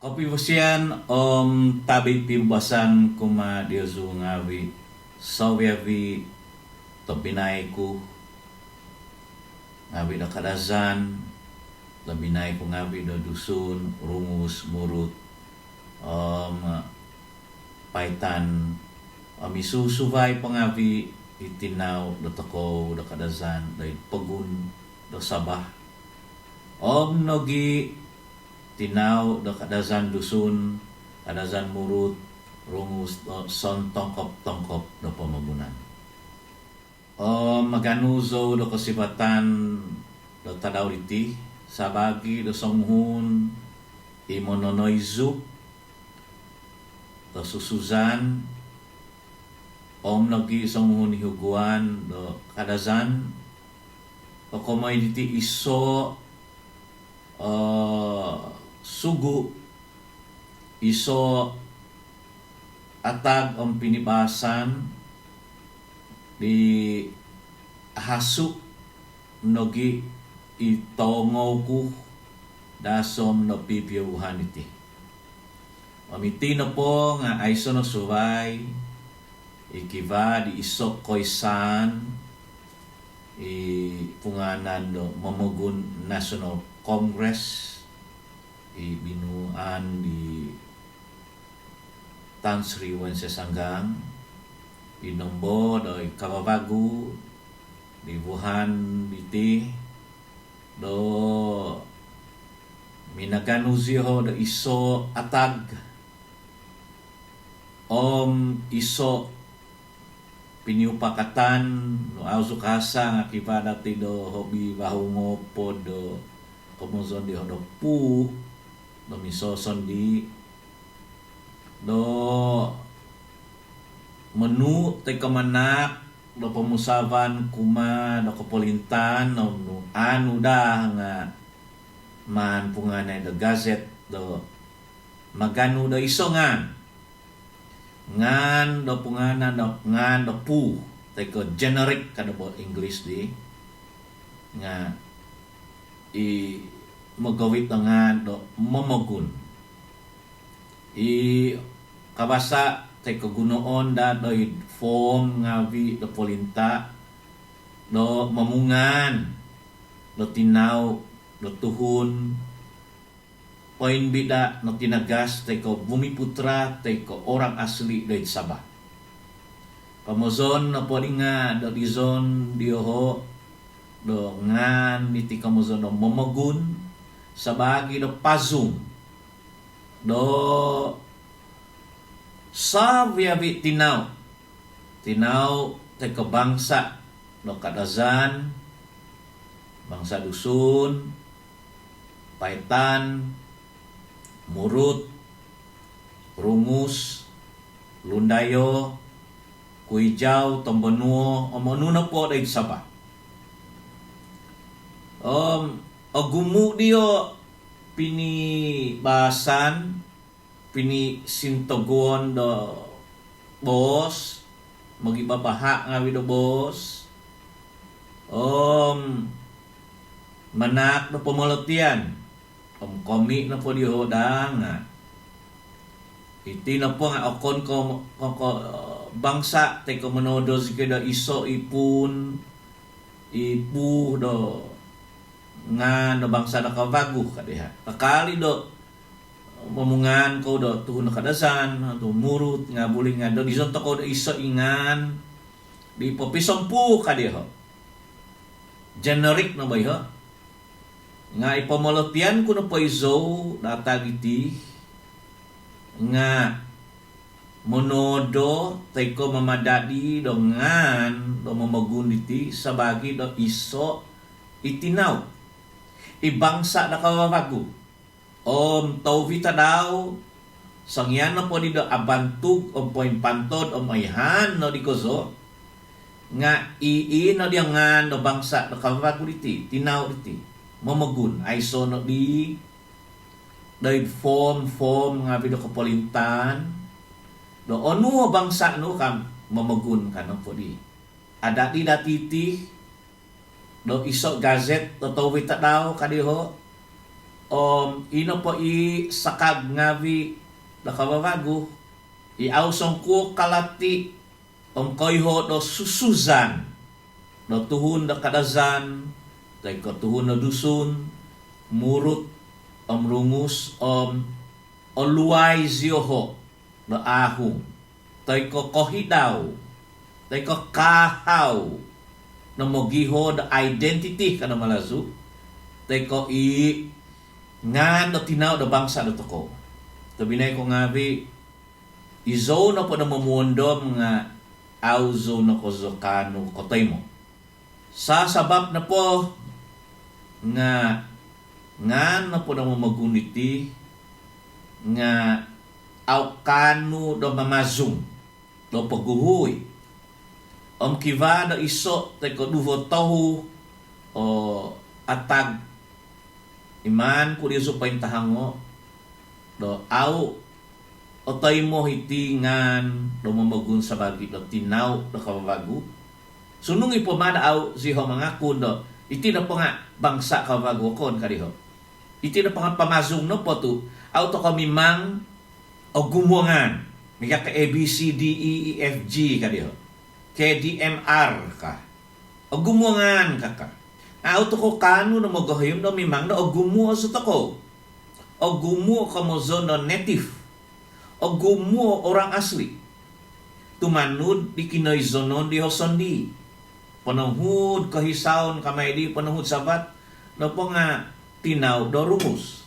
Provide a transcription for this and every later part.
Kopi besian tabi pimbasan kuma diosu ngawi sawiawi topinaiku ngawi da kadazan topinaiku ngawi da dusun rungus murut paitan isusuway pangawi itinaw da toko da kadazan da pegun da sabah nogi tinaw da kadazan dusun kadazan murut rungus son tongkop da pamagunan maganuzo da kasibatan da tadaw iti sabagi da songhun imononoizu da susuzan nogi songhun hiuguan da kadazan o komoiditi iso sugu iso atag pinibasan di hasuk nogi itongowku dasom no pipiyuhan iti. Mamiti na po nga aiso no suway ikiva di isok koisan punganan do Mamugun National Congress binuan di Tan Sri Wencesanggang inombo do Kababagu di Wuhan iti do minaganuziho do iso atag iso piniupakatan no ausukasa nga kibada ti do hobi bahungo po do komozon di hodo pu do misoson di do menu te kamanak do pemusawan kuma do kepolintan no anu dah nga man punganay do gazet do maganu do iso ngan do pungana do ngan do pu teko generic kada bo English di nga magawit ngan do momogun kabasa teko gunoon da do form ngawi do polinta do mamungan do tinaw do tuhun poin bida no tinagas teko Bumi Putra teko orang asli dari Sabah. Kamozon no podinga do dizon dioho do ngan niti kamozon do momogun sabagi do pazung do saviavi tinaw teko bangsa do kadazan bangsa dusun paitan murut, rungus, lundayo, kuijaw, tombonuo, omonuna po day Sabah. Agumu dio pinibasan, pinisintogon do bos, magibabaha nga do bos. Manak do pamolotian. Komi na po di hodang iti na po nga okon ko bangsa te ko manodo sikeda iso ipun ipu do nga no bangsa na kabagu kadiha kakali do mamungan ko do tuhun na kadasan do murut nga buling nga do dizon to ko do iso ingan di popisompu kadiha generic na ba iho nga ipamolotian ko na po izo datagiti nga monodo teko mamadadi do ngan do mamagunditi sabagi do iso itinaw ibangsa na kawawagu tawvita daw sangyan na po di do abantug poin pantod mayhan no di kozo nga no di ngan do bangsa na kawawagu diti tinaw diti Mamagun ay sono di dahil form nga video kapolintan do onu bangsa no kam mamagun ka no po di ada di datiti do iso gazet do tawita daw kadiho ino po i sakag ngavi da kawawagu i ausong ko kalati koyho do susuzan do tuhun da kadazan tay ko tuhun na dusun murut rungus luay ziyoho do ahong tay ko kohidaw tay ko kahaw na mogiho da identity kana malazu tay ko i nga no tinaw da bangsa do toko. Tabinay ko ngabi izo na po na mamundom nga auzo na ko zokano kotay mo. Sa sabab na po nga na po na maguniti nga aukano do mamazung do paguhuy. Kiva do iso tay ko duvo tohu o atag iman ko diyo pa yung tahango do au otay mo hitingan do mamagun sa bagi do tinaw do kawawagu sunung ipomada au ziho mga kundo iti na po nga bangsa kawawagu kon kadiho iti na po nga pamazong no po tu au to kami mang o gumungan mga ka A, B, C, D, E, E, F, G kadiho KDMR ka o gumungan ka auto ko kanu na magahayom na mimang na o gumuo sa tako. O gumuo ka mo zono native. O gumuo orang asli. Tumanud di kinoy zonon di hosondi. Panahud kahisaon kamay di panahud sabat na po nga tinaw do rumus.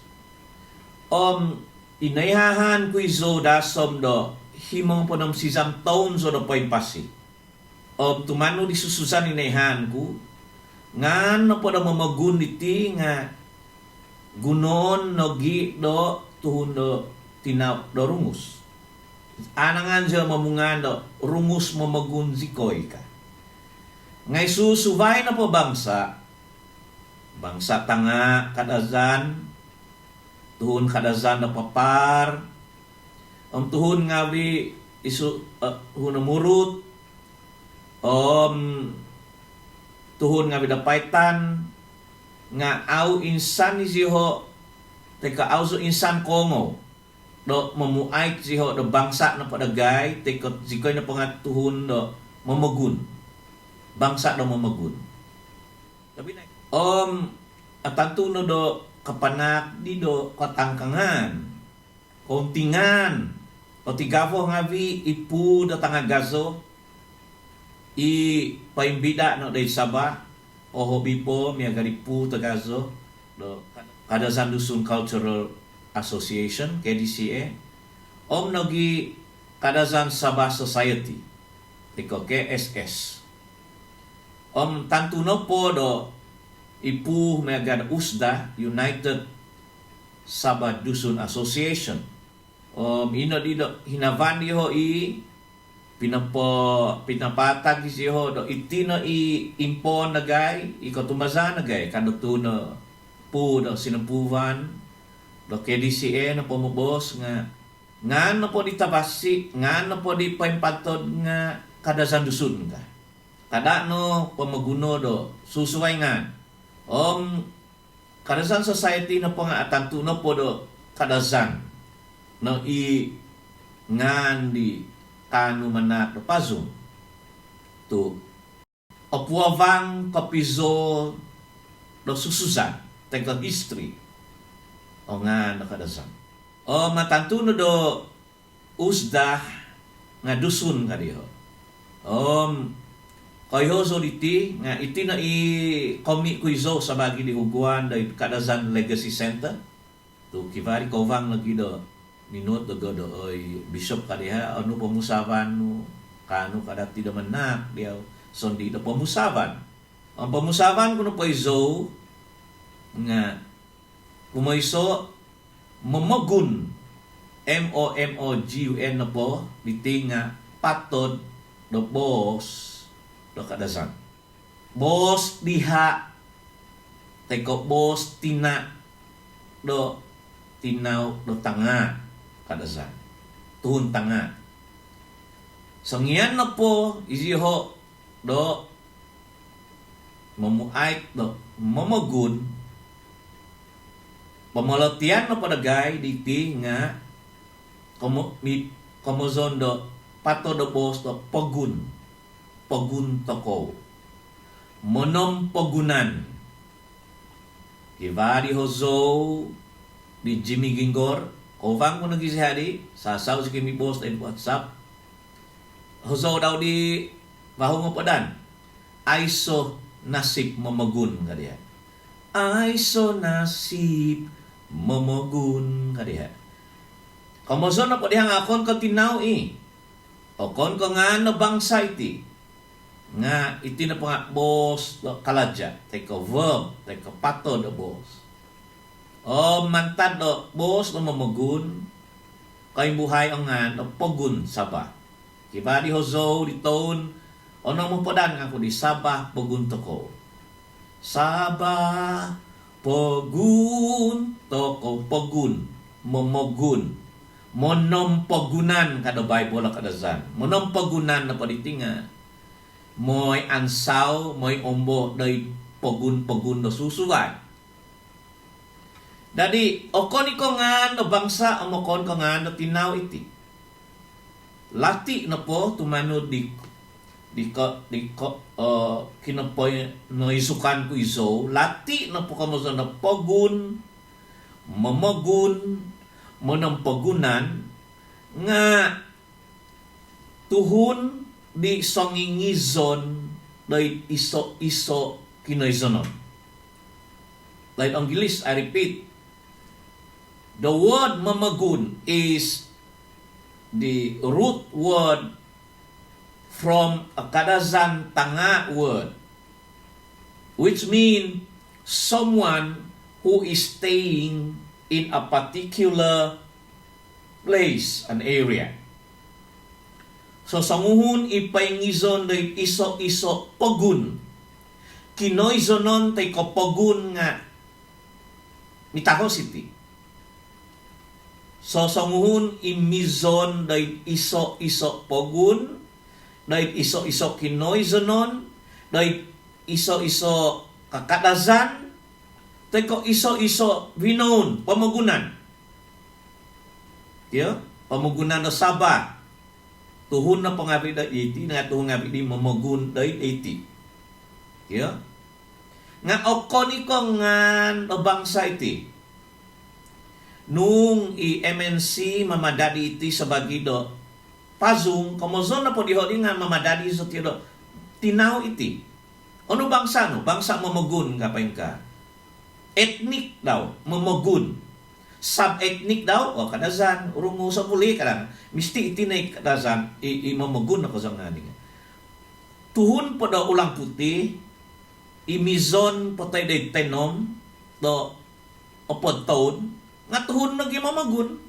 Inayahan ko izo dasom do himong po ng sisam taon so do po pasi. Tumanud di sususan inayahan ko nga no po na mamaguniti nga gunon no gi do tuhun do tinaw do rumus. Anangan siya mamungan do rumus mamagun zikoy ka. Ngay susubay na po bangsa tanga kadazan tuhun kadazan na papar tuhun nga bi isu hunamurut tuhun nga bidapaitan nga au insan siho teka au so insan kongo do mamuait siho do bangsa na padagay teka sikoy na pangat tuhun do mamagun bangsa do mamagun tapi na atantuno do kapanak di do katangkangan kontingan o tigavo nga vi ipu do tangagazo i paimbida no day Sabah o hobi po miagaripu tagazo do Kadazan Dusun Cultural Association KDCA nogi Kadazan Sabah Society tiko KSS tantuno po do ipu miagad USDA United Sabah Dusun Association ino di do hinavan di ho i pinapatag siho do itino i impon nagay ikotumaza nagay kanutuno pu do sinumpuvan do KDCA na pomobos nga no po ditabasi nga no po di paimpatod nga Kadazan Dusun ka kada no pamaguno do susuway nga Kadazan Society na po nga atantuno po do Kadazan no i ngan di kanu manak pazum tu opuavang kapizo do sususan tengkang history o nga nakadasam matantuno do USDA nga dusun kadiho kayo so iti nga iti na i komi kuizo sa bagi di huguan da Kadazan Legacy Center tu kivari kovang lagi do minut do oy bishop kadiha ano pamusaban no kanu kadati daman nak dia sondi do pamusaban ang pamusaban kuno paizo nga kumaiso mamagun MOMOGUN na po biti nga patod do boss do Kadazan boss diha teko boss tina do tinaw do tanga Kadazan tuhun tanga so ngiyan na po isiho do mamuait do mamagun Pemolotian na padagay diti nga komozon do pato do bos do pogun toko monom pogunan Ivari Hozo di Jimmy Gingor kovang ko nagisihari sasaw si kimi bos in WhatsApp Hozo daw di bahong padan aiso nasib mamagun kadiya aiso nasib mamagun kadiya komozon na po dihang akon ka tinaw okon ko nga na bangsa iti nga iti na po nga bos kaladya teko verb teko pato do bos o mantad do bos no mamagun kay buhay ang nga no pogun saba kibali Hozo diton ono mo podan ako di saba pogun toko saba pogun toko pogun momogun monom pogunan kada Bible kada zan monom pogunan na paditinga moy ansaw moy ombo day pogun no susugan dadi okon iko nga no bangsa omokon ko nga no tinaw iti lati na po tumano di kinapoy no isukan ko iso lati na po kamo sa na pogun mamagun monong pagunan nga tuhun di songingizon day iso kinoizonon. Like ang Gilis, I repeat, the word mamagun is the root word from a Kadazan Tanga word, which mean someone who is staying in a particular place, an area. So sanguhun ipaingizon day iso pogun. Kinoizonon tay ko pogun nga Mitaco City. So sanguhun imizon day iso pogun, day iso kinoizonon, day iso kakadazan, teko iso vinon pamagunan. Yo, pamagunan no Sabah. Tuhun na pangabi da iti nga tuhun ngabi di mamagun da iti. Yo. Nga okon iko nga bangsa iti. Nung i-MNC mamadadi iti sa bagido pazung komozon na po diho di nga mamadadi sa tiyo tinaw iti. Ano bangsa no? Bangsa mamagun kapain ka. Ethnic daw, mamagun. Sub-ethnic daw, o kadazan, urungo sa muli ka lang. Misti itinay kadazan, mamagun ako sa nga nga. Tuhun po daw ulang puti, imizon po tayo day tenom, do opod taon, nga tuhun naging mamagun.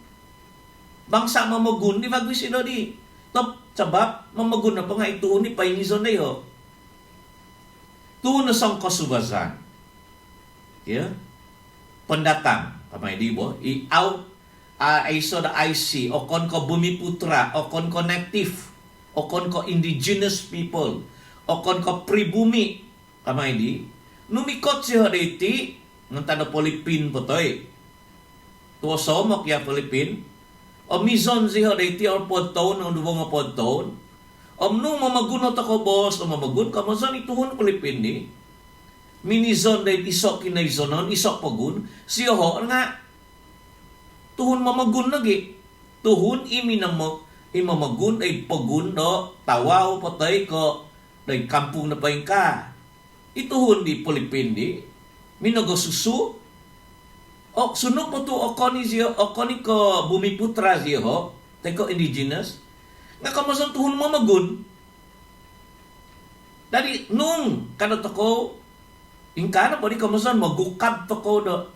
Bangsa mamagun, di bagwis ino di. Top, sabab, mamagun na po nga ituhun ni paingizon na yo. Tuhun na sang kasubazan. Yeah? Pendatang kamay di bo iso da IC okon ko bumiputra okon ko native okon ko indigenous people okon ko pribumi kamay di numikot si horiti nganta na Pilipin potoy tuwa somok ya Pilipin o mizon si horiti or podton o duwong nga podton nung mamagunot ako boss o mamagun ka mazon ituhon Pilipin di minizon day isok kinaizonon, isok pagun, siyo ho nga tuhun mamagun lagi. Tuhun imamagun ay pagun do tawaw patay ko day kampung na paing ka. Ituhun di Pilipin di minagosusu. O sunog po to okoni ko bumiputra siyo ho, teko indigenous. Nga kamasan tuhun mamagun. Dari nung kanot ako ingkana po di kamusan magukad to ko do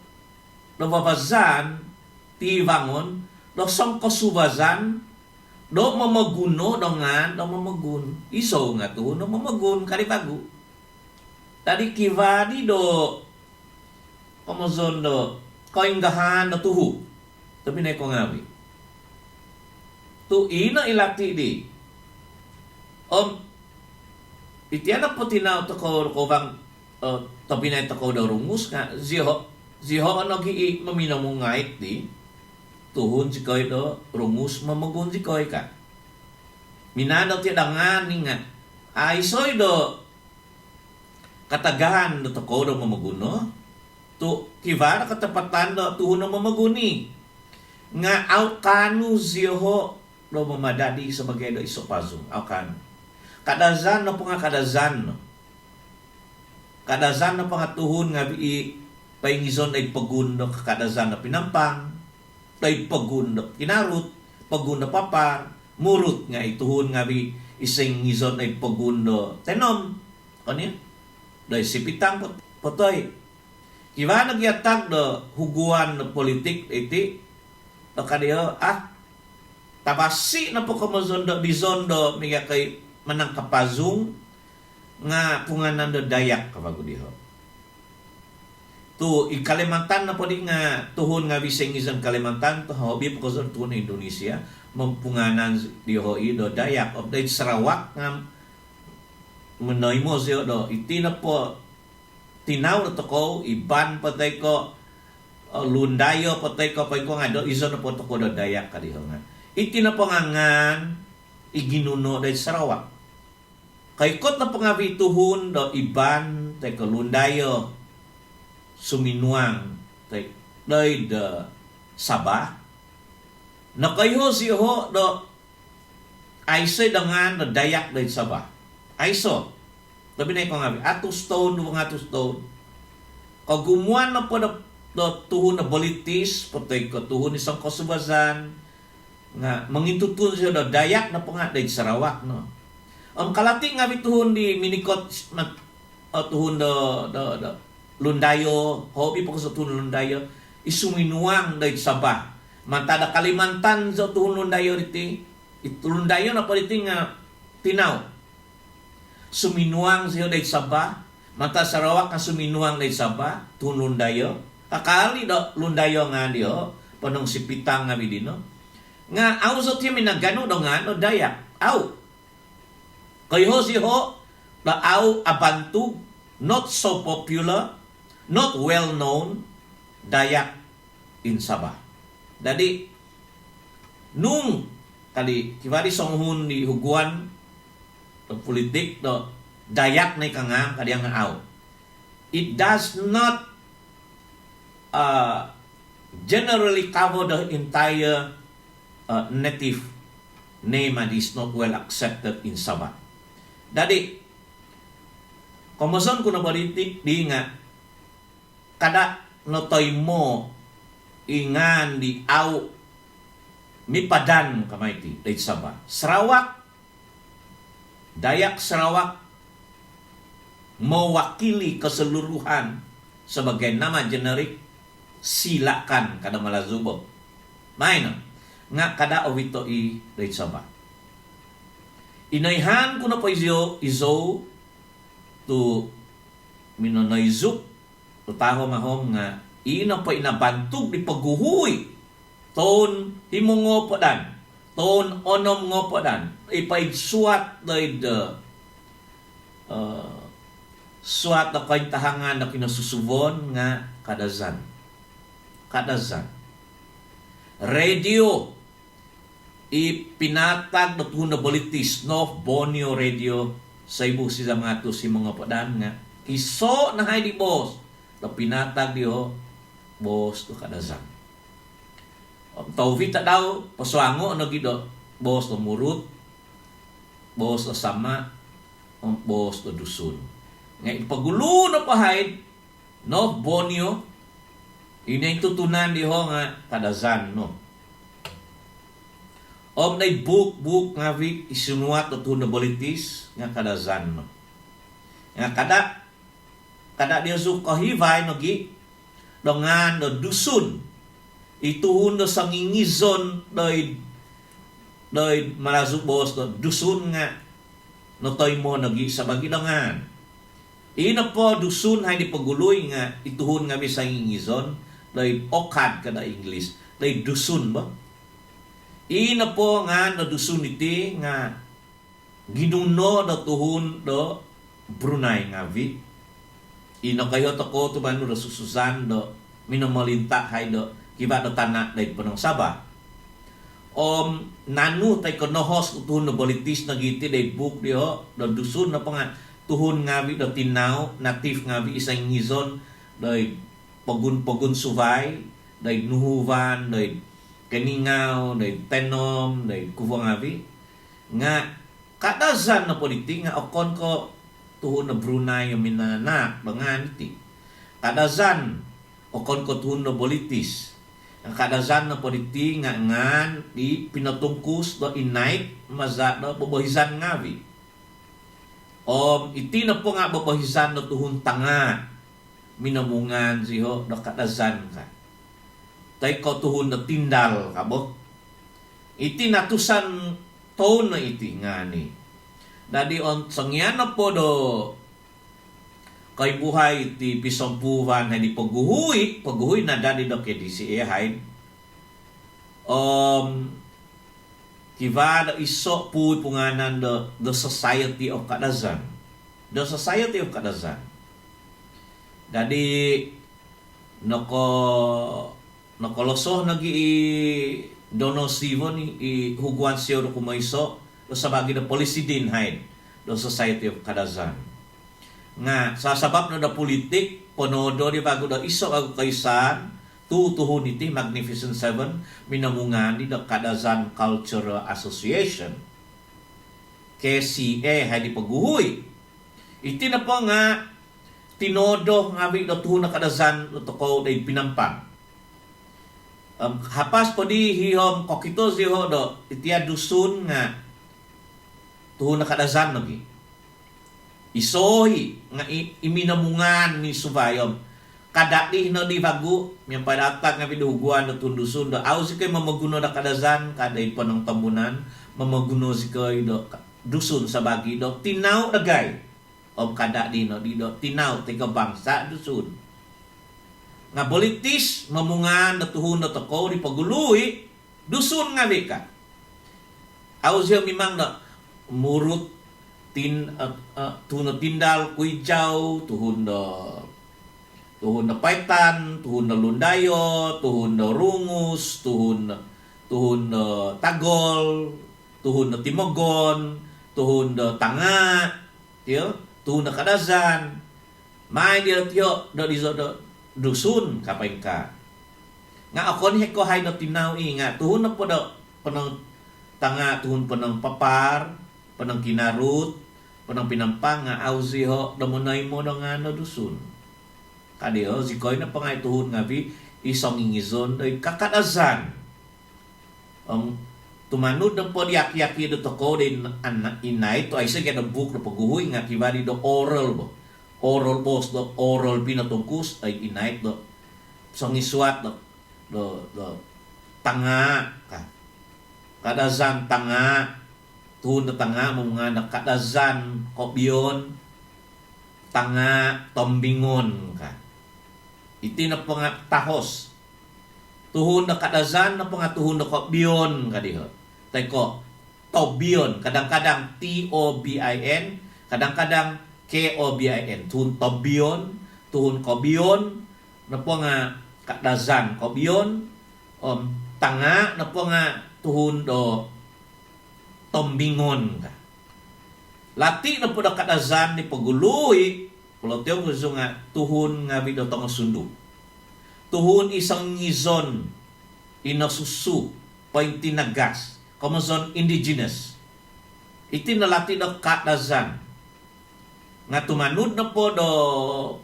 babazan ti vangon do song kasubazan do mamaguno do nga do mamagun iso nga to no mamagun kari bagu tadi kivadi do kamusan do koinggahan do tuhu tapi na ko ngawi tu ina ilati di itiana po tinaw to ko bang tabi na ito ko daw rungus nga ziyo Ziho nagi maminamungait di tuhun si koy do rumus mamagun si koy ka. Minado ti dangan nga ay soy do katagahan do toko do mamaguno tu kivara katapatan do tuhun do mamaguni nga aukanu ziho do mamadadi sebagai do isopazum aukanu kadazan no nga kadazan no kadazan no pangatuhon nga bi paingizon ay pagundo kadazan na pinampang ay pagundo kinarut pagundo papar murut nga ituhon nga bi ising ngizon ay pagundo tenom kanya dahil sipitang potoy kiwa nagyatag do huguan na politik iti o kadiyo tabasi na po kamazondo bizondo miga kay manang kapazung nga punganan do Dayak kabago diho tu i Kalimantan na po di nga tuhon nga bising izon Kalimantan to hobi po kazon tuhon Indonesia mampunganan diho do Dayak of the Sarawak nga menoy mo siyo do iti na po tinaw na to ko iban patay ko lundayo patay ko pay ko nga do izon na po to ko do Dayak kadiho nga iti na po ngan iginuno day Sarawak kay kot na po nga bituhon do iban tay ko lundayo suminuang tay day de Sabah na kayo siyo do ayso dengan do Dayak day Sabah ayso labi na ko nga atus stone do nga atus stone kag gumuan na po do tuhon na bolitis patay ko tuhon isang kasubazan nga mangintutun siya do Dayak na po nga day Sarawak no kalati nga bituhon di minikot tuhon do lundayo hobi po ko sa tuhon lundayo isuminuang day Sabah mantada Kalimantan sa tuhon lundayo iti lundayo na po iti nga tinaw suminuang siya day Sabah mata Sarawak nga suminuang day Sabah tuhon lundayo kakali do lundayo nga diyo panong sipitang nga bidino nga aw so ti minagano do nga no Dayak aw kayo siho na aw abantug not so popular not well known Dayak in Sabah dadi nung kali kiwari songhun di huguan do politik do Dayak na ikanga kadiyang nga aw it does not generally cover the entire native name and is not well accepted in Sabah. Dadi, komoson ko na politik di nga kada notoy mo ingan di aw mipadan kamay ti day Sabah. Sarawak, Dayak Sarawak mewakili keseluruhan sebagai nama generik silakan kada malazubo. Main nga kada owito i day Sabah. Inayhan ko na po izo to minonoizuk to taho mahom nga ina po inabantog di pagguhuy ton himongo po dan ton onom ngo po dan ipaigsuat day the suat na kaintahangan na kinasusubon nga kadazan radio ipinatag na tuhon na bolitis North Borneo Radio sa ibu sila mga to si mga padan nga iso na hay di boss na pinatag diyo boss to kadazan tawvita daw paswango ano gido boss to murut boss to sama boss to dusun nga ipagulo na pahayd North Borneo ina tutunan diho nga kadazan no nay book nga vi isunuat to na bolitis nga kadazan no nga kada dia su kahivay no gi dongan no dusun ituhon no sangingizon doy malazuk bos no dusun nga no toy mo no gi sa bagidongan ina po dusun hay di paguloy nga ituhon nga mi sangingizon doy okad kada English doy dusun ba ina po nga nadusun iti nga ginuno na tuhon do Brunei nga vi ina kayo to ko to banu sususan do minamalintah hay do kiba do tanak day panang Sabah. Nanu tay konohos tuhun na politis na giti day book diho do dusun na panga tuhun ngawi do tinaw natif ngawi isang ngizon day pogun suvay day nuhuvan day keningaw day tenom day kuwa ngawi nga kadazan na politik nga okon ko tuhun na Brunei yung minanak bangan iti kadazan okon ko tuhun na politis ang kadazan na politik nga ngan di pinatungkus do inait maza do bobohisan ngawi iti na po nga bobohisan do tuhun tanga minamungan siho do kadazan ka tay ko tuhun na tindal ka bo iti natusan tone na iti nga ni dadi sangyan na po do kay buhay iti pisompuvan hay di pagguhuy na dadi do kay di si ehay kiva da iso puy punganan the Society of Kadazan dadi nakolosoh nagi donosivo ni huguan siyo do kumaiso do sabagi do policy din hay do Society of Kadazan nga sasabab na da politik ponodo di bago da iso ako kaysan tutuhon iti Magnificent Seven minamungan di da Kadazan Cultural Association KCA hay di pagguhoy iti na po nga tinodo nga da tuhon na Kadazan no toko da pinampang hapas po di hihom kokito siho do iti dusun nga tuhon na Kadazan lagi isohi nga iminamungan ni subayom kadati no di bagu yang padatak nga biduguan no tundusun do aw si kay mamaguno da Kadazan kaday pa ng tambunan mamaguno si kay do dusun sa bagi do tinaw dagay kadati no di do tinaw tiga bangsa dusun nga politis mamungan na tuhon na toko di paguluhi dusun nga bika aw siya mimang na murut tuhun na tindal kuijaw tuhun na paitan tuhun na lundayo tuhun na rungus tuhun na tagol tuhun na timogon tuhun na tanga tuhun na Kadazan may di tiyo do dusun kapay ka nga akon heko hay na tinaw nga tuhun na po do panang tanga tuhun panang papar panang kinarut, panang pinampang nga awziho damunay mo nga no dusun. Kadiho, zikoy na pangay tuhon nga bi isang ingizon ay kakadazan. Tumanod na po yak-yaki do toko din inay to ay sige na book na pagguhoy nga kibali do oral bo. Oral boss do oral pinatungkus ay inay do sang iswat do tanga ka. Kadazan tanga tuhon na tanga mga nakadazan kopyon tanga tombingon ka iti na po nga tahos tuhon na Kadazan na po nga tuhon na kopyon ka diho tay ko tobyon kadang-kadang TOBIN kadang-kadang KOBIN tuhon tobyon tuhon kopyon na po nga Kadazan kopyon tanga na po nga tuhon do tombingon ka. Lati na po na Kadazan ni paguluhi, pulotiyong gusto nga, tuhon nga bido tong sundu. Tuhon isang ngizon, inasusu, paintinagas, kamazon indigenous. Iti na lati na Kadazan. Nga tumanod na po do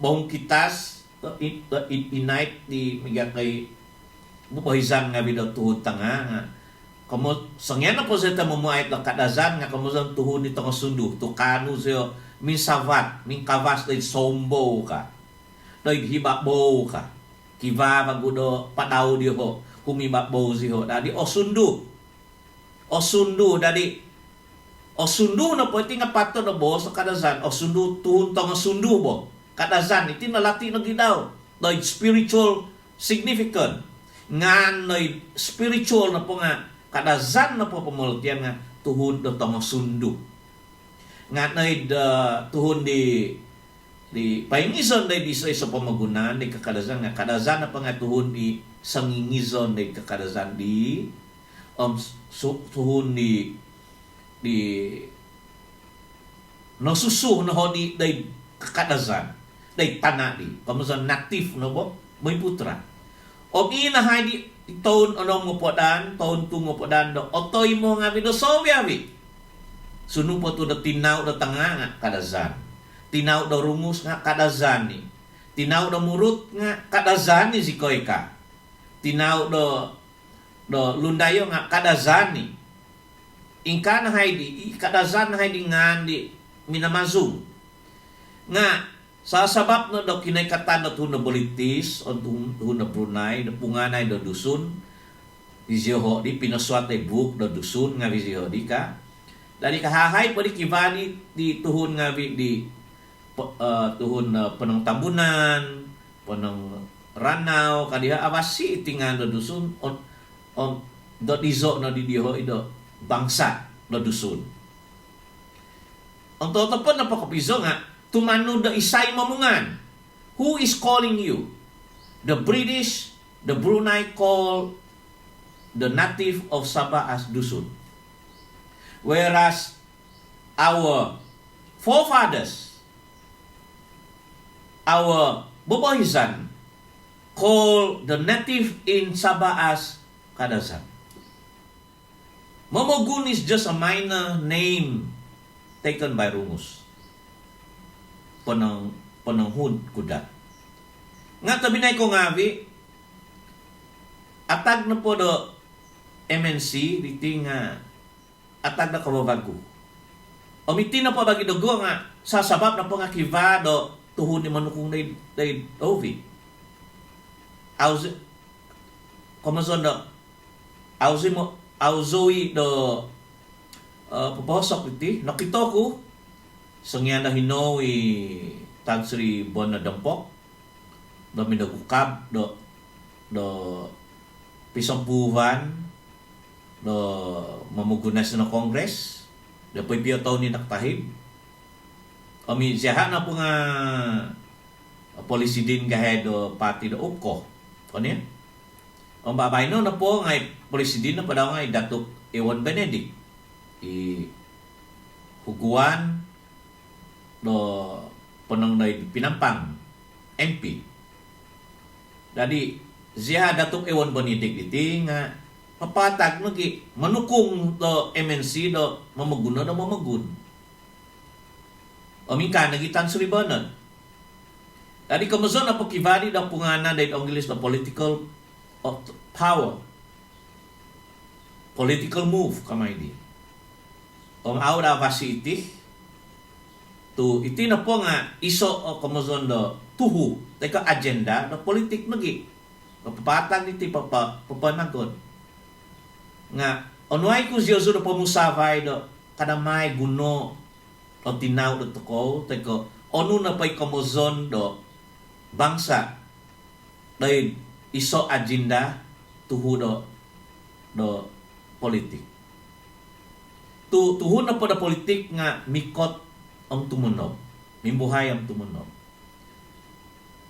bahong kitas, inait di miga kay bupahisan nga bido tuhon tanga nga kamu sangyan na po sa tamumayat ng Kadazan nga kamu sang tuhon nito ng sundu tukano siyo min savat min kavas day sombo ka day hibabo ka kiva magudo padaw di ho kumibabo siyo dadi osundu dadi osundu na po iti nga pato na bo sa Kadazan osundu tuhon tong sundu bo Kadazan iti nalati na gidaw day spiritual significant nga day spiritual na po nga Kadazan na po pamultian nga tuhod do tong sundu. Nga tuhod di di paingizon day di sa pamagunan di kakadazan nga kadazan na pangatuhon di sangingizon day kakadazan di tuhon di nasusuh na ho di day kakadazan day tana di pamazon natif no bo may putra o inahay di taon ano mo podan taon tu mo podan do otoy mo nga do sobiawi sunu po tu da tinaw da tanga nga kadazan tinaw da rumus nga kadazan ni tinaw da murut nga kadazan ni si koika tinaw do lundayo nga kadazan ni ingka na haydi kadazan na haydi ngandi minamazung nga sa sabab no do kinay katan do na politis on na Brunei do punganay do dusun viziho di pinaswat ay book do dusun nga viziho di ka dari kahahay po di kivani di tuhon nga di tuhon panang tambunan panang ranaw kadiha awasi tingan do dusun on do dizo no di diho ido bangsa do dusun ang totoo po napakapiso nga tumano da isay mamungan. Who is calling you? The British, the Brunei call the native of Sabah as dusun. Whereas our forefathers, our bobohisan, call the native in Sabah as kadazan. Momogun is just a minor name taken by Rumus. Pananghud kuda. Nga tabinay ko ngabi, atag na po do MNC, diti nga atag na kawabago. Omiti na po bagi dugo nga, sasabab na po nga kiva do tuhon ni manukong day ovi. Komazon do, auzoy do papasok iti, nakita ko, sangyan na hinoy tagsri bon na dampok do minagukab do pisampuhan do mamugunas na kongres do pipiyo taon ni naktahib kami siya na po nga polisi din gahe do pati do upko kanya ang babay no na po nga polisi din na pa daw nga Datuk Ewan Benedict huguan do panang pinampang MP. Jadi siya Datuk Ewan Benedict iti nga papatag nagi manukong do MNC do mamagun do mamagun. Omika nagitan suribanan. Jadi kamazon na pagkivali do pungana dahil English do political power. Political move kamay di. Aura vasiti tu iti na po nga iso o kamazon do tuhu teka agenda do politik nagi papatag iti papanagon nga onway ko siya do pamusavay do kadamay guno o tinaw do tuko teka onu na pa'y kamazon do bangsa dahil iso agenda tuhu do politik tuhun na po do politik nga mikot ang tumunog, mimbuhay ang tumunog.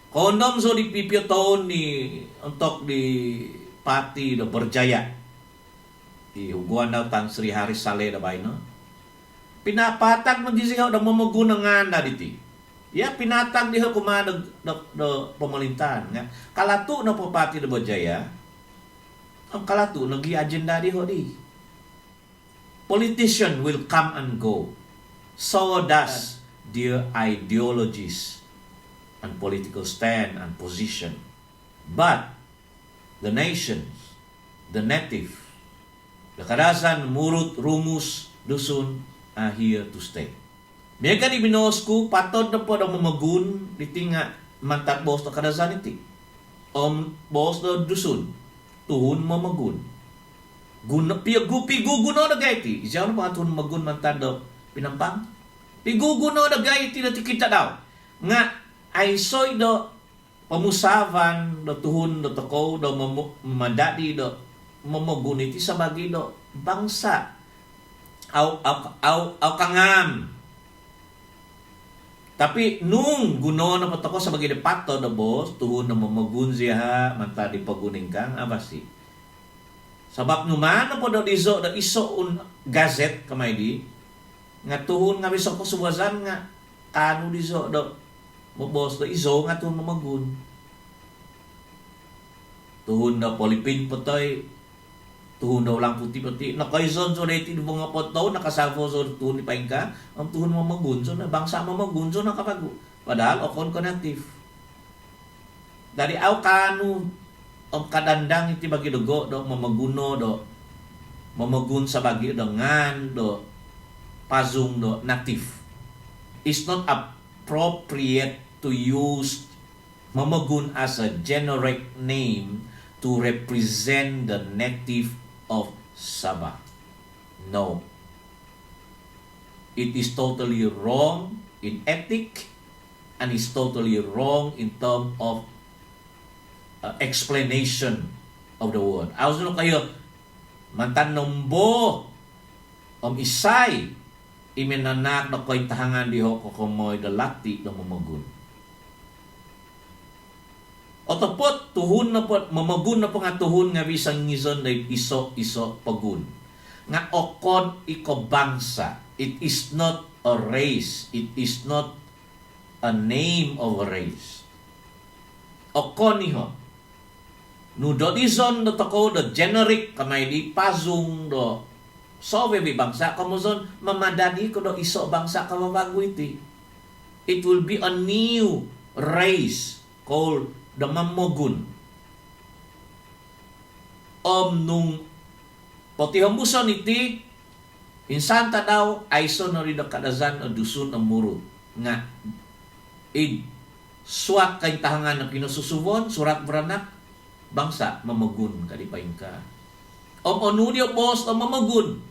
Kondom so di pipyo taon ni antok di pati do Berjaya. Huguan daw tan Sri Haris Saleh da bay no. Pinapatag magisihaw da mamagunang nga diti. Ya pinatag diha kumadag do pamalintahan nga kalatu na po pati do Berjaya. Ang kalatu nagi agenda diho di. Politician will come and go. So does their ideologies and political stand and position. But the nations, the native, the kadazan, murut, rumus, dusun are here to stay. Mega ni binos ko, patod na po na mamagun, diti nga mantat bos na kadazan iti. Bos na dusun, tuhun mamagun. Piguguno na gaiti. Isyaw na pa tuhun magun mantat do pinampang. Piguguno na gaiti na tikita daw. Nga ay soy do pamusavan do tuhun do toko do madadi do mamaguniti sa bagi do bangsa. Aw kangam. Tapi nung guno na patako sa bagi depato da boss, tuhon na mamagun siya manta di paguning kang apa sih. Sabab numan na po da iso un gazet kamay di nga tuhon nga biso ko suwazan nga kano diso do mo boss da iso nga tuhon mamagun. Tuhon na polipin potoy tuhon daw lang puti-puti nakaison so reti di mga poto nakasafo so tuhon ni paingka ang tuhon mo magunso na bangsa mo magunso na kapago padahal okon connective dari aw kanu ang kadandang iti bagi dugo do mamaguno do mamagun sa bagi dengan do pazung do native is not appropriate to use mamagun as a generic name to represent the native of Sabah. No. It is totally wrong in ethic and is totally wrong in terms of explanation of the word. Awas nyo kayo, mantan nombo isay iminanak na ko'y tahangan diho ko kumoy dalati na mamagun. Otopot tuhon na po mamagun na po nga tuhon nga bisang ngizon na iso pagun nga okon iko bangsa. It is not a race, it is not a name of a race. Okon niho no do dizon do tako the generic kamay di pazung do so be bangsa kamuzon mamadani ko do iso bangsa kawawago iti. It will be a new race called the Mamogun. Nung potihombuson iti insanta daw ay sonori da kadazan o dusun ang muro nga suat kay tahangan na kinususubon surat beranak bangsa Mamogun kalipain ka. Onu dia bos na Mamogun.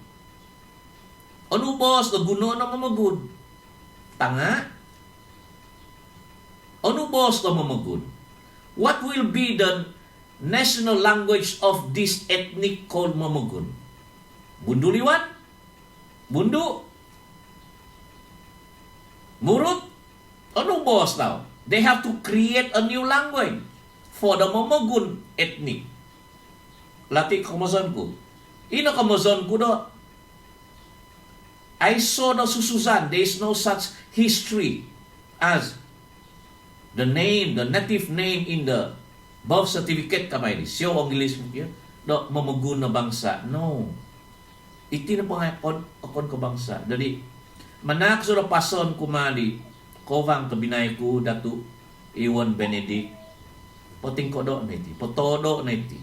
Onu bos na guno na Mamogun. Tanga. Onu bos na Mamogun. What will be the national language of this ethnic called Mamogun? Bundu liwat? Bundu? Murut? Ano boss now? They have to create a new language for the Mamogun ethnic. Lati kamazon ko. Ino kamazon ko do. I saw the sususan. There is no such history as the name, the native name in the birth certificate kamay ni. Siyo ang gilis mo yun. Do, mamagun na bangsa. No. Iti na pangakon ko bangsa. Dali, manak so na pason kumali, kovang kabinay ko datu, Iwan Benedict, poting ko do na iti, potodo na iti.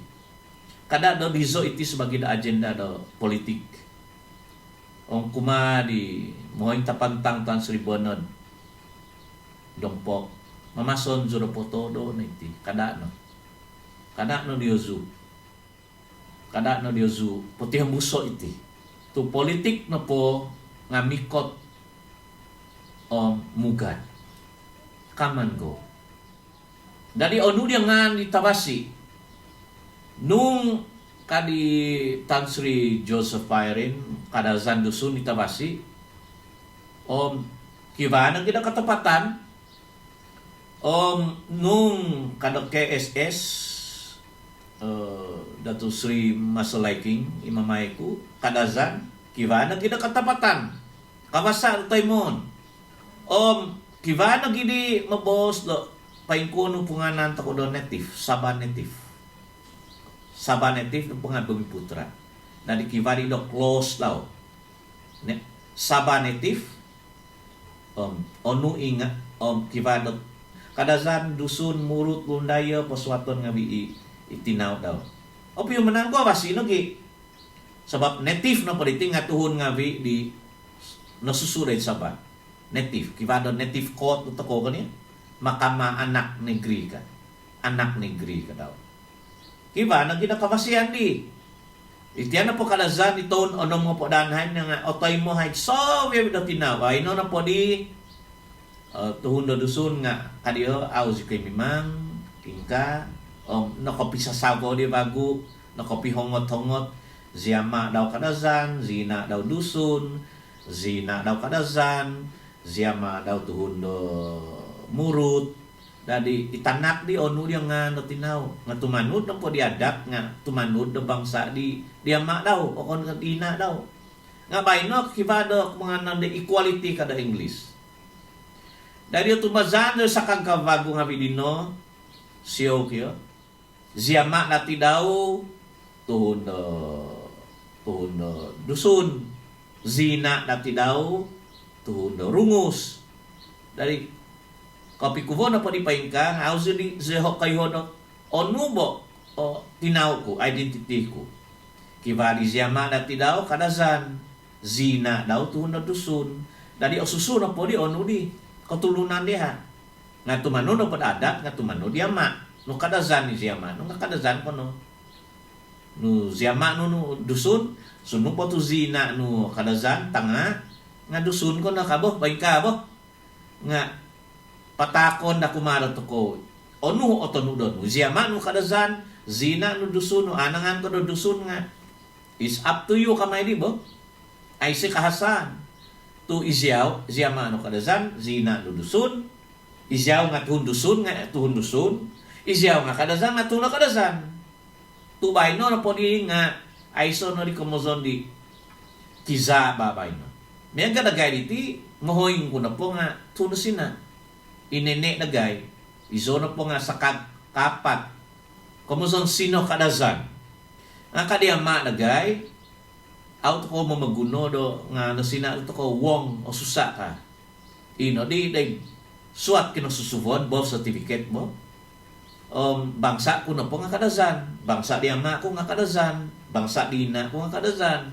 Kada do dizo iti sebagai agenda do politik. Ong kumadi, mohon tapantang tan Sribonon, Dongpok, mamason juro potodo na iti kada no diozu putih muso iti tu politik na po nga mikot mugad kaman go dari onu dia nga ditabasi nung kadi Tan Sri Joseph Byron kada zandusun ditabasi kiba nang kita katapatan nung kadok KSS Datu Sri Masalaiking imamay ko kadazan kiva na gina katapatan kabasa taymon kiva na gini mabos do paingkuno punganan tako do native Sabah native ng pungan Bumiputra na di kiva di do close daw Sabah native onu inga kiva do kadazan dusun murut bundaya paswaton nga itinaw daw. Opo yung manang ko basino gi sabab native na politik nga tuhon nga di nasusured sa ba. Native kivado native court to ko kani makama anak negri ka. Anak negri ka daw. Kiba nang ginakabasihan di. Itiyan na po kadazan iton onong mo po danhan nga otoy mo hay so we do tinaw. Ay no na po di tuhon do dusun nga kadiyo aus kay mimang tingka nakopi sa sabo di bago nakopi hongot-hongot ziyama daw kadazan zina daw dusun zina daw kadazan Ziyama daw tuhon do murut. Dadi itanak di onu dia nga natinaw nga tumanud na po diadak nga tumanud do bangsa di diama daw o kon ina daw nga bayno kibado mga nang equality kada English. Dari tumazan sa kagkabago nga bidino siyo kyo ziyama nati daw tuhon dusun zina nati daw tuhon rungus. Dari kopi kubo na po di paingka, how's di zeho kayo no onubo o tinaw ko, identity ko. Kibali ziyama na tidaw kadazan, zina daw tuhon na dusun. Dadi o susun na po di onu di, katulunan diha. Nga tumano no padadak, nga tumano di ama. No kadazan ni ziyama, no nga kadazan ko no. No ziyama no dusun, sunu po tu zina no kadazan, tanga, nga dusun ko na kabo, paingka bo. Nga patakon na kumaro to ko onu otonu don ziyama no kadazan zina no dusun no anangan ko do dusun nga is up to you kamay di bo ay si kahasan tu izyaw ziyama no kadazan zina no dusun izyaw nga tuhun dusun izyaw nga kadazan nga tuhun kadazan tu bay no po di nga ay so no di komozon di kiza babay no may gadagay diti mohoying ko na po nga tunusin na inene na gay, iso na po nga sa kapat. Kumuson sino kadazan. Nga kadiyama na gay, out ko mamaguno do, nga nasina ito ko wong o susa ka. Ino, di suat kinasusuvon, birth certificate mo. Bangsa ko na po nga kadazan. Bangsa diyama ko nga kadazan. Bangsa dina ko nga kadazan.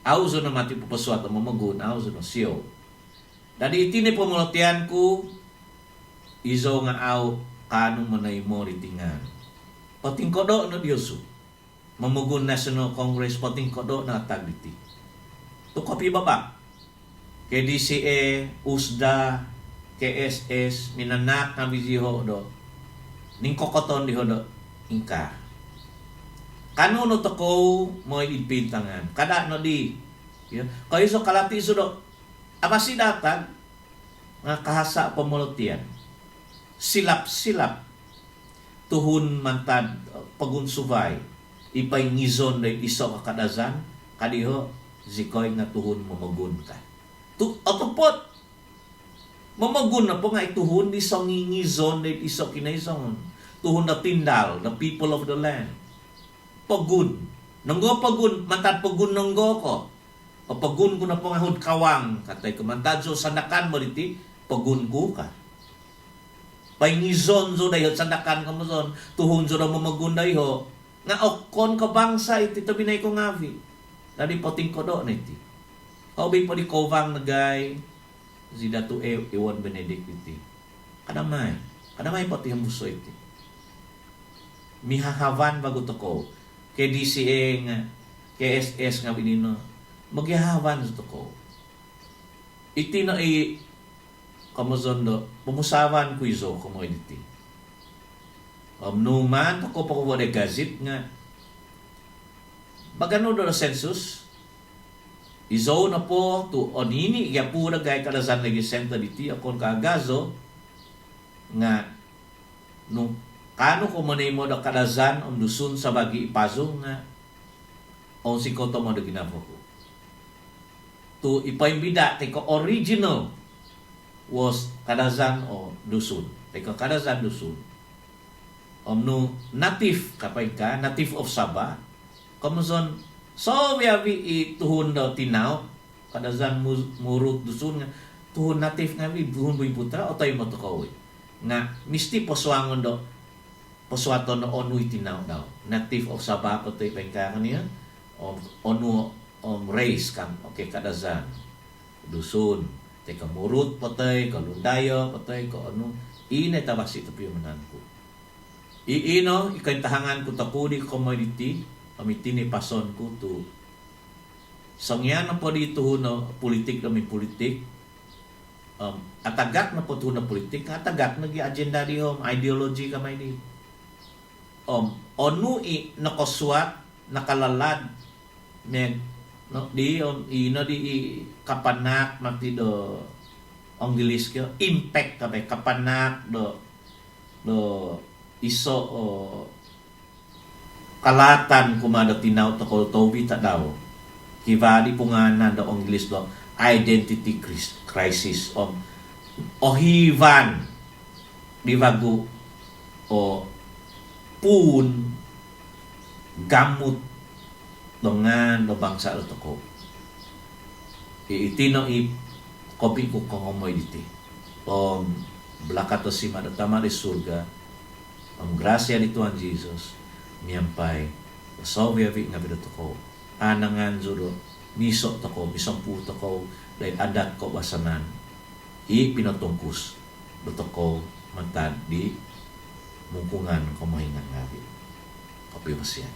Auzo na mati po pasuat o mamagun, auzo na siyo. Dadi itini po mulatian ko, izo nga aw kanong manay mo ritingan. Pating kodo no Diyosu. Mamugun National Congress pating kodo na tagliti. To kopi baba. KDCA, USDA, KSS, minanak na biziho do. Ning kokoton di do ingka. Kano no to ko mo ibintangan. Kada no di. Kayo so kalati so do. Abasi datag nga kahasa pamulutian. Silap-silap tuhun mantad pagunsubay ipay ngizon na iso ka kadazan kadiho zikoy nga tuhun mamagun ka atupot mamagun na po nga ituhun di sa ngizon na iso kinaison tuhun na tindal the people of the land pagun nanggo pagun mantad pagun nanggo ko o pagun ko na po nga hud kawang katay ko mantad so sandakan mo diti pagun ko ka paingizon zo dayo sandakan ka mo zon tuhon zo na mamagunday ho nga okon ka bangsa iti tabinay ko ngavi dali poting ko do na iti kaubay po di kovang na gay zida to ewan Benedict iti kadamay pati ang buso iti mihahavan bago to ko KDCA nga KSS nga binino magyahavan zo to ko iti na kamuzondo, pumusawan ko iso commodity. Numan, ako pa ko wala gazet nga. Bagano do na census, iso na po, to onini, iya po na gaya kadazan lagi senta diti, akon kaagazo, nga, nung kano ko manay mo na kadazan, dusun sa bagi ipazong nga, o si koto mo na ginafo ko. To ipaimbida, teko original, was kadazan o dusun. Teka kadazan dusun. No native kapay ka, native of Sabah. Kamuson, so we have tuhun daw tinaw, kadazan murut dusun nga, tuhun native nga tuhun buhay putra, o tayo matukawi. Nga, misti poswangon daw, poswato na onuy tinaw daw. Native of Sabah, o tayo ka kaniya, onu race kam, okay, kadazan, dusun. Teka murut patay, kalundayo patay, ko ano, inay tabas ito piyumanan ko. Iino, ikaintahangan ko tapudi commodity, pamitin ni pason ko to. Sangyan na po dito no, politik na may politik. Atagak na po ito na politik, atagak nag-agenda di hom, ideology kamay di. Onu nakoswat, nakalalad, no di ino di kapanak matido ang gilis kyo impact kabay kapanak do iso o kalatan kumada tinaw to ko tobi ta daw kivali punganan do ang gilis do identity crisis o hivan di bago o pun gamut dongan do bangsa to ko itino kopi ko kongomoy diti blakato si madatama di surga ang grasya ni Tuhan Jesus miyampay so vi nga bido ko anangan zuro miso to ko misampu to ko dahil adat ko basanan pinatungkus do ko mantad di mungkungan kumahingan ngabi kopi masyan